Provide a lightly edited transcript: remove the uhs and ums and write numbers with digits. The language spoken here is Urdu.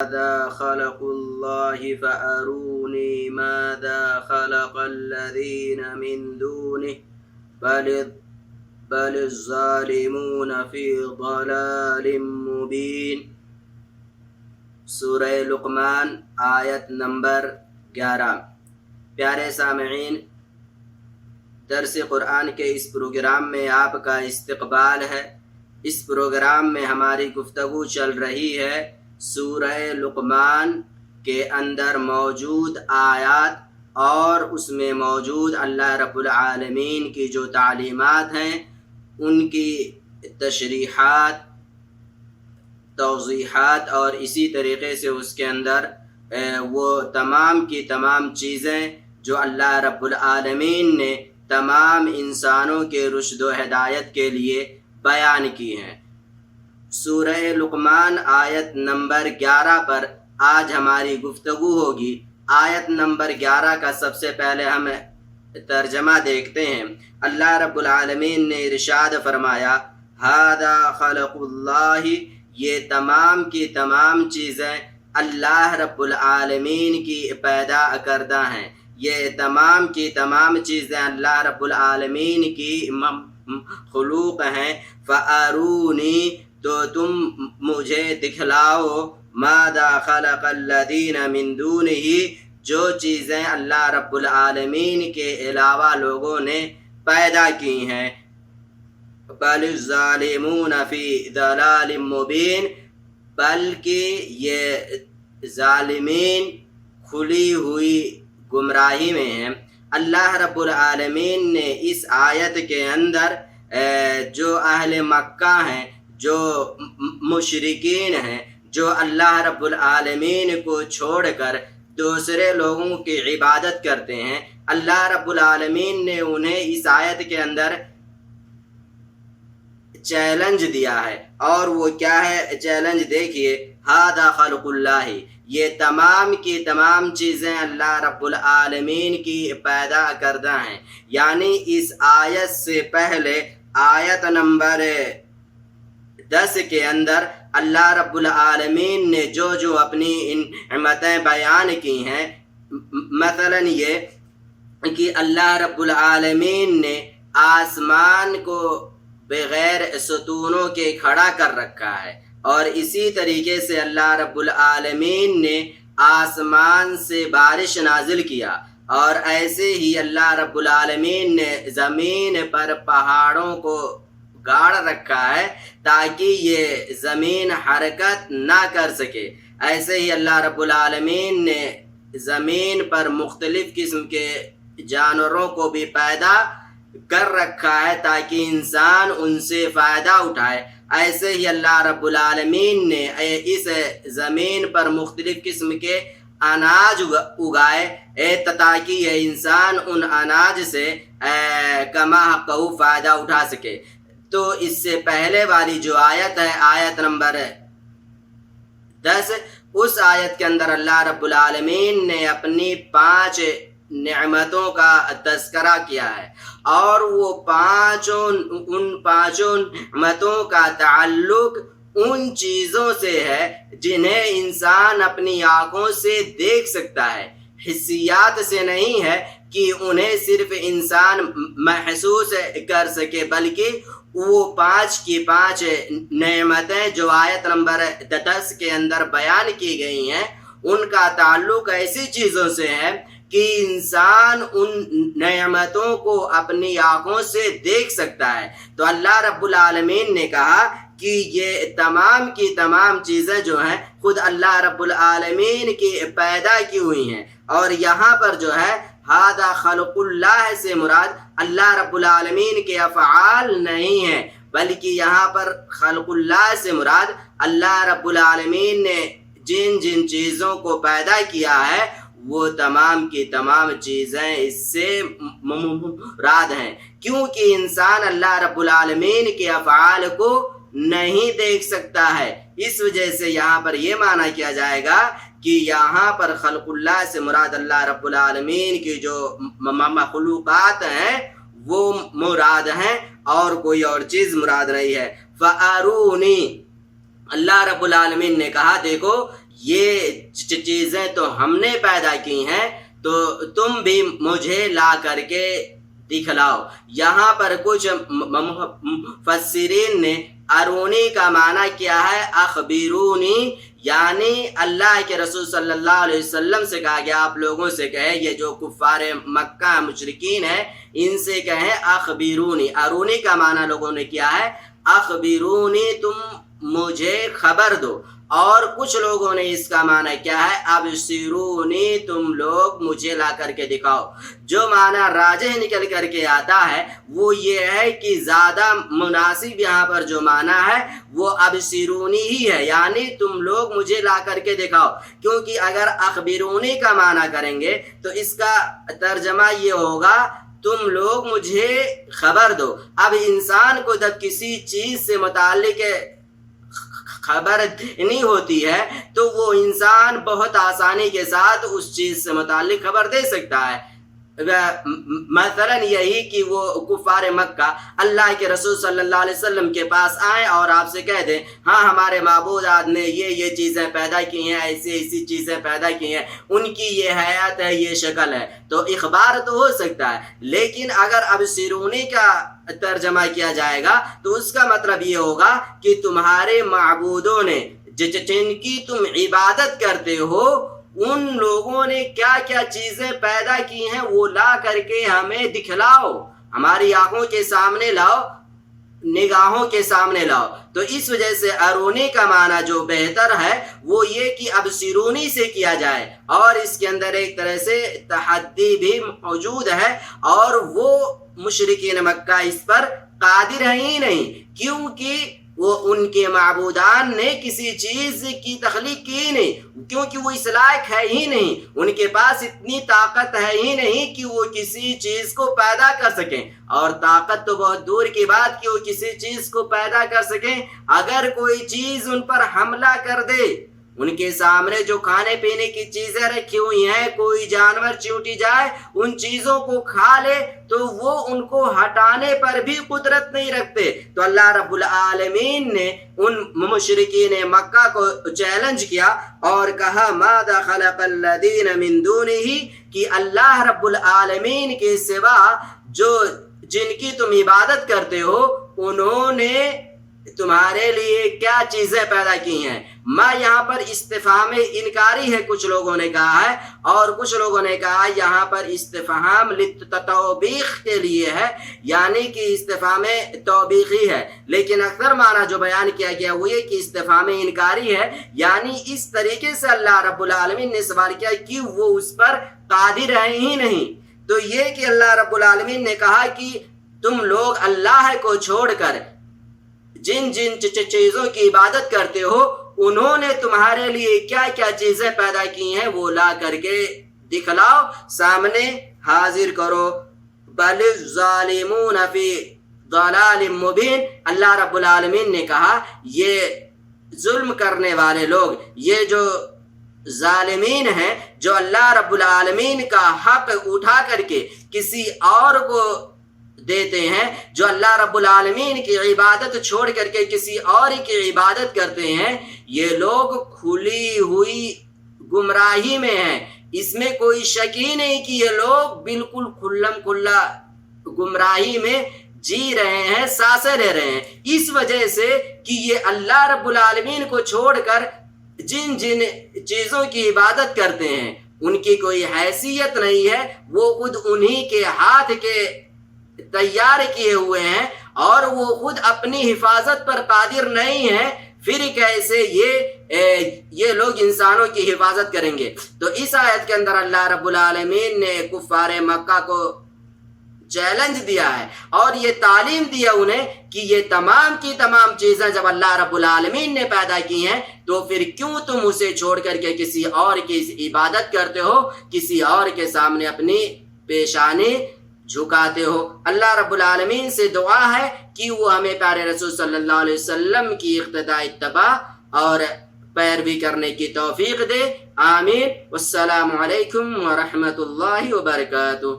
ماذا خلق الله فأروني ماذا خلق الذين من دونه بل الظالمون في ضلال مبين۔ سورہ لقمان آیت نمبر 11۔ پیارے سامعین، درس قرآن کے اس پروگرام میں آپ کا استقبال ہے۔ اس پروگرام میں ہماری گفتگو چل رہی ہے سورہ لقمان کے اندر موجود آیات اور اس میں موجود اللہ رب العالمین کی جو تعلیمات ہیں ان کی تشریحات، توضیحات، اور اسی طریقے سے اس کے اندر وہ تمام کی تمام چیزیں جو اللہ رب العالمین نے تمام انسانوں کے رشد و ہدایت کے لیے بیان کی ہیں۔ سورہ لقمان آیت نمبر 11 پر آج ہماری گفتگو ہوگی۔ آیت نمبر 11 کا سب سے پہلے ہم ترجمہ دیکھتے ہیں۔ اللہ رب العالمین نے ارشاد فرمایا، ھذا خلق اللہ، یہ تمام کی تمام چیزیں اللہ رب العالمین کی پیدا کردہ ہیں۔ یہ تمام کی تمام چیزیں اللہ رب العالمین کی خلوق ہیں۔ فَأَرُونِي، تو تم مجھے دکھلاؤ، ماذا خلق الذین من دونہ، جو چیزیں اللہ رب العالمین کے علاوہ لوگوں نے پیدا کی ہیں۔ بل الظالمون فی ضلال مبین، بلکہ یہ ظالمین کھلی ہوئی گمراہی میں ہیں۔ اللہ رب العالمین نے اس آیت کے اندر جو اہل مکہ ہیں، جو مشرکین ہیں، جو اللہ رب العالمین کو چھوڑ کر دوسرے لوگوں کی عبادت کرتے ہیں، اللہ رب العالمین نے انہیں اس آیت کے اندر چیلنج دیا ہے۔ اور وہ کیا ہے چیلنج؟ دیکھیے، ھذا خلق اللہ، یہ تمام کی تمام چیزیں اللہ رب العالمین کی پیدا کردہ ہیں۔ یعنی اس آیت سے پہلے آیت نمبر 10 کے اندر اللہ رب العالمین نے جو اپنی نعمتیں بیان کی ہیں، مثلا یہ کہ اللہ رب العالمین نے آسمان کو بغیر ستونوں کے کھڑا کر رکھا ہے، اور اسی طریقے سے اللہ رب العالمین نے آسمان سے بارش نازل کیا، اور ایسے ہی اللہ رب العالمین نے زمین پر پہاڑوں کو گاڑ رکھا ہے تاکہ یہ زمین حرکت نہ کر سکے۔ ایسے ہی اللہ رب العالمین نے زمین پر مختلف قسم کے جانوروں کو بھی پیدا کر رکھا ہے تاکہ انسان ان سے فائدہ اٹھائے۔ ایسے ہی اللہ رب العالمین نے اس زمین پر مختلف قسم کے اناج اگائے تاکہ یہ انسان ان اناج سے کما حقہ فائدہ اٹھا سکے۔ تو اس سے پہلے والی جو آیت ہے، آیت نمبر 10، اس آیت کے اندر اللہ رب العالمین نے اپنی 5 نعمتوں کا تذکرہ کیا ہے، اور وہ ان پانچوں نعمتوں کا تعلق ان چیزوں سے ہے جنہیں انسان اپنی آنکھوں سے دیکھ سکتا ہے، حسیات سے نہیں ہے کہ انہیں صرف انسان محسوس کر سکے، بلکہ وہ 5 کی 5 نعمتیں جو آیت نمبر 10 کے اندر بیان کی گئی ہیں، ان کا تعلق ایسی چیزوں سے ہے کہ انسان ان نعمتوں کو اپنی آنکھوں سے دیکھ سکتا ہے۔ تو اللہ رب العالمین نے کہا کہ یہ تمام کی تمام چیزیں جو ہیں خود اللہ رب العالمین کی پیدا کی ہوئی ہیں، اور یہاں پر جو ہے ھذا خلق اللہ سے مراد اللہ رب العالمین کے افعال نہیں ہیں، بلکہ یہاں پر خلق اللہ سے مراد اللہ رب العالمین نے جن جن چیزوں کو پیدا کیا ہے وہ تمام کی تمام چیزیں اس سے مراد ہیں، کیونکہ انسان اللہ رب العالمین کے افعال کو نہیں دیکھ سکتا ہے۔ اس وجہ سے یہاں پر یہ معنی کیا جائے گا کہ یہاں پر خلق اللہ سے مراد اللہ رب العالمین کی جو مخلوقات ہیں وہ مراد ہیں، اور کوئی اور چیز مراد نہیں ہے۔ فَأَرُونِي، اللہ رب العالمین نے کہا دیکھو یہ چیزیں تو ہم نے پیدا کی ہیں، تو تم بھی مجھے لا کر کے دکھلاؤ۔ یہاں پر کچھ مفسرین نے ارونی کا معنی کیا ہے اخبرونی، یعنی اللہ کے رسول صلی اللہ علیہ وسلم سے کہا گیا آپ لوگوں سے کہے، یہ جو کفار مکہ مشرکین ہیں ان سے کہیں اخبرونی۔ ارونی کا معنی لوگوں نے کیا ہے اخبرونی، تم مجھے خبر دو۔ اور کچھ لوگوں نے اس کا معنی کیا ہے ابصرونی، تم لوگ مجھے لا کر کے دکھاؤ۔ جو معنی راجح نکل کر کے آتا ہے وہ یہ ہے کہ زیادہ مناسب یہاں پر جو معنی ہے وہ ابصرونی ہی ہے، یعنی تم لوگ مجھے لا کر کے دکھاؤ، کیونکہ اگر اخبرونی کا معنی کریں گے تو اس کا ترجمہ یہ ہوگا تم لوگ مجھے خبر دو۔ اب انسان کو جب کسی چیز سے متعلق خبر نہیں ہوتی ہے تو وہ انسان بہت آسانی کے ساتھ اس چیز سے متعلق خبر دے سکتا ہے۔ مثلا یہی کہ وہ کفار مکہ اللہ کے رسول صلی اللہ علیہ وسلم کے پاس آئیں اور آپ سے کہہ دیں ہاں ہمارے معبودات نے یہ چیزیں پیدا کی ہیں، ایسی چیزیں پیدا کی ہیں، ان کی یہ حیات ہے، یہ شکل ہے، تو اخبار تو ہو سکتا ہے۔ لیکن اگر ابصرونی کا ترجمہ کیا جائے گا تو اس کا مطلب یہ ہوگا کہ تمہارے معبودوں نے جن کی تم عبادت کرتے ہو ان لوگوں نے کیا کیا چیزیں پیدا کی ہیں وہ لا کر کے ہمیں دکھلاؤ، ہماری آنکھوں کے سامنے لاؤ، نگاہوں کے سامنے لاؤ۔ تو اس وجہ سے ارونی کا معنی جو بہتر ہے وہ یہ کہ ابصرونی سے کیا جائے، اور اس کے اندر ایک طرح سے تحدی بھی موجود ہے، اور وہ مشرکین مکہ اس پر قادر ہیں ہی نہیں، کیونکہ وہ ان کے معبودان نے کسی چیز کی تخلیق کی ہی نہیں، کیونکہ وہ اس لائق ہے ہی نہیں، ان کے پاس اتنی طاقت ہے ہی نہیں کہ وہ کسی چیز کو پیدا کر سکیں، اور طاقت تو بہت دور کی بات کہ وہ کسی چیز کو پیدا کر سکیں۔ اگر کوئی چیز ان پر حملہ کر دے، ان کے سامنے جو کھانے پینے کی چیزیں رکھی ہوئی ہیں، کوئی جانور چیونٹی جائے ان چیزوں کو کھا لے تو وہ ان کو ہٹانے پر بھی قدرت نہیں رکھتے۔ تو اللہ رب العالمین نے ان مشرکین مکہ کو چیلنج کیا اور کہا ماذا خلق الذین من دونہ، کہ اللہ رب العالمین کے سوا جن کی تم عبادت کرتے ہو انہوں نے تمہارے لیے کیا چیزیں پیدا کی ہیں۔ ماں یہاں پر استفہام انکاری ہے کچھ لوگوں نے کہا ہے، اور کچھ لوگوں نے کہا یہاں پر استفہام للتوبیخ کے لیے ہے، یعنی کہ استفہام توبیخی ہے، لیکن اکثر معنی جو بیان کیا گیا وہ یہ کہ استفہام انکاری ہے، یعنی اس طریقے سے اللہ رب العالمین نے سوال کیا کہ وہ اس پر قادر ہیں ہی نہیں۔ تو یہ کہ اللہ رب العالمین نے کہا کہ تم لوگ اللہ کو چھوڑ کر جن چیزوں کی عبادت کرتے ہو انہوں نے تمہارے لیے کیا کیا چیزیں پیدا کی ہیں وہ لا کر کے دکھلاؤ، سامنے حاضر کرو۔ بل الظالمون فی ضلال مبین، اللہ رب العالمین نے کہا یہ ظلم کرنے والے لوگ، یہ جو ظالمین ہیں جو اللہ رب العالمین کا حق اٹھا کر کے کسی اور کو دیتے ہیں، جو اللہ رب العالمین کی عبادت چھوڑ کر کے کسی اور کی عبادت کرتے ہیں، یہ لوگ کھلی ہوئی گمراہی میں ہیں۔ اس میں کوئی شک ہی نہیں کہ یہ لوگ بالکل کھلم کھلا گمراہی میں جی رہے ہیں، سانسیں لے رہے ہیں، اس وجہ سے کہ یہ اللہ رب العالمین کو چھوڑ کر جن چیزوں کی عبادت کرتے ہیں ان کی کوئی حیثیت نہیں ہے، وہ خود انہی کے ہاتھ کے تیار کیے ہوئے ہیں اور وہ خود اپنی حفاظت پر قادر نہیں ہیں، پھر کیسے یہ لوگ انسانوں کی حفاظت کریں گے۔ تو اس آیت کے اندر اللہ رب العالمین نے کفار مکہ کو چیلنج دیا ہے اور یہ تعلیم دیا انہیں کہ یہ تمام کی تمام چیزیں جب اللہ رب العالمین نے پیدا کی ہیں تو پھر کیوں تم اسے چھوڑ کر کے کسی اور کی عبادت کرتے ہو، کسی اور کے سامنے اپنی پیشانی جھکاتے ہو۔ اللہ رب العالمین سے دعا ہے کہ وہ ہمیں پیارے رسول صلی اللہ علیہ وسلم کی اقتداء اتباع اور پیروی کرنے کی توفیق دے، آمین۔ والسلام علیکم ورحمۃ اللہ وبرکاتہ۔